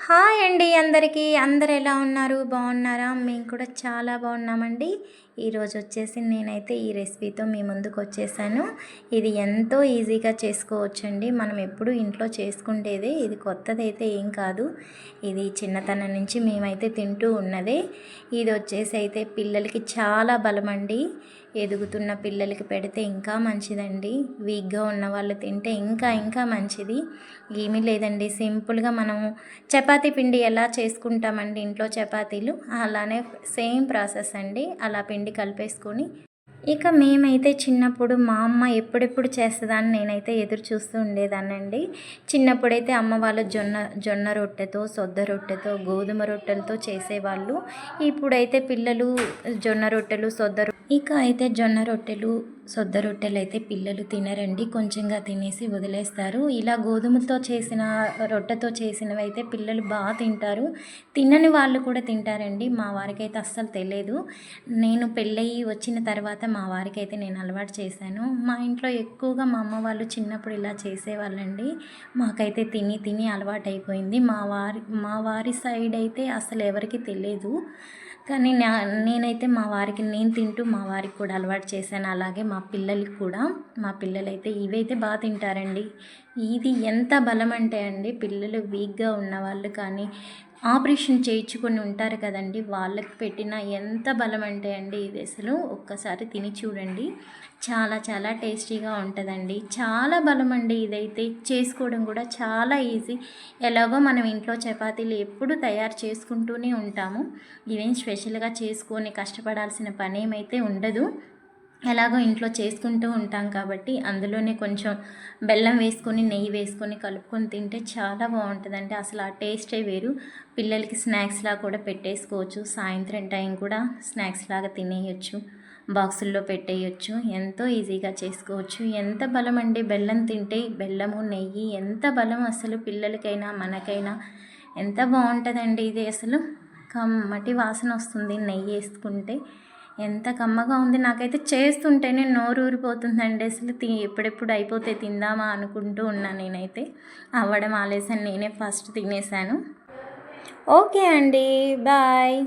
Hi అండి అందరికీ. అందరు ఎలా ఉన్నారు? బాగున్నారా? మేము కూడా చాలా బాగున్నామండి. ఈరోజు వచ్చేసి నేనైతే ఈ రెసిపీతో మీ ముందుకు వచ్చేసాను. ఇది ఎంతో ఈజీగా చేసుకోవచ్చండి. మనం ఎప్పుడు ఇంట్లో చేసుకుంటేదే, ఇది కొత్తదైతే ఏం కాదు. ఇది చిన్నతనం నుంచి మేమైతే తింటూ ఉన్నదే. ఇది వచ్చేసి అయితే పిల్లలకి చాలా బలమండి. ఎదుగుతున్న పిల్లలకి పెడితే ఇంకా మంచిదండి. వీక్గా ఉన్న వాళ్ళు తింటే ఇంకా ఇంకా మంచిది. ఏమీ లేదండి, సింపుల్గా మనము చపాతీ పిండి ఎలా చేసుకుంటామండి ఇంట్లో చపాతీలు, అలానే సేమ్ ప్రాసెస్ అండి. అలా పిండి కలిపేసుకొని ఇక మేమైతే చిన్నప్పుడు మా అమ్మ ఎప్పుడెప్పుడు చేస్తుందని నేనైతే ఎదురు చూస్తూ ఉండేదాన్నండి. చిన్నప్పుడైతే అమ్మ వాళ్ళు జొన్న రొట్టెతో, సొద్ద రొట్టెతో, గోధుమ రొట్టెలతో చేసేవాళ్ళు. ఇప్పుడైతే పిల్లలు జొన్న రొట్టెలు, ఇక అయితే జొన్న రొట్టెలు, సొద్ద రొట్టెలు అయితే పిల్లలు తినరండి. కొంచెంగా తినేసి వదిలేస్తారు. ఇలా గోధుమతో చేసిన, రొట్టెతో చేసినవి అయితే పిల్లలు బాగా తింటారు. తినని వాళ్ళు కూడా తింటారండి. మా వారికి అయితే అస్సలు తెలియదు. నేను పెళ్ళయి వచ్చిన తర్వాత మా వారికి అయితే నేను అలవాటు చేశాను. మా ఇంట్లో ఎక్కువగా మా అమ్మ వాళ్ళు చిన్నప్పుడు ఇలా చేసేవాళ్ళండి. మాకైతే తిని తిని అలవాటు అయిపోయింది. మా వారి సైడ్ అయితే అసలు ఎవరికి తెలియదు. కానీ నేనైతే మా వారికి నేను తింటూ మా వారికి కూడా అలవాటు చేశాను. అలాగే మా పిల్లలకి కూడా. మా పిల్లలైతే ఇవైతే బాగా తింటారండి. ఇది ఎంత బలం అంటే అండి, పిల్లలు వీక్గా ఉన్నవాళ్ళు కానీ ఆపరేషన్ చేయించుకొని ఉంటారు కదండి, వాళ్ళకి పెట్టిన ఎంత బలం అంటే అండి ఇది అసలు ఒక్కసారి తిని చూడండి. చాలా చాలా టేస్టీగా ఉంటుందండి. చాలా బలం అండి. ఇదైతే చేసుకోవడం కూడా చాలా ఈజీ. ఎలాగో మనం ఇంట్లో చపాతీలు ఎప్పుడు తయారు చేసుకుంటూనే ఉంటాము. ఇవేం స్పెషల్గా చేసుకొని కష్టపడాల్సిన పని ఏమైతే ఉండదు. ఎలాగో ఇంట్లో చేసుకుంటూ ఉంటాం కాబట్టి అందులోనే కొంచెం బెల్లం వేసుకొని, నెయ్యి వేసుకొని కలుపుకొని తింటే చాలా బాగుంటుందండి. అసలు ఆ టేస్టే వేరు. పిల్లలకి స్నాక్స్లా కూడా పెట్టేసుకోవచ్చు. సాయంత్రం టైం కూడా స్నాక్స్ లాగా తినేయచ్చు, బాక్సుల్లో పెట్టేయచ్చు. ఎంతో ఈజీగా చేసుకోవచ్చు. ఎంత బలం అండి బెల్లం తింటే. బెల్లము, నెయ్యి ఎంత బలం అసలు. పిల్లలకైనా మనకైనా ఎంత బాగుంటుందండి ఇది. అసలు కమ్మటి వాసన వస్తుంది నెయ్యి వేసుకుంటే. ఎంత కమ్మగా ఉంది. నాకైతే చేస్తుంటేనే నోరు ఊరిపోతుందండి. అసలు ఎప్పుడెప్పుడు అయిపోతే తిందామా అనుకుంటూ ఉన్నాను. నేనైతే అవ్వడం ఆలస్యం, నేనే ఫస్ట్ తినేసాను. ఓకే అండి, బాయ్.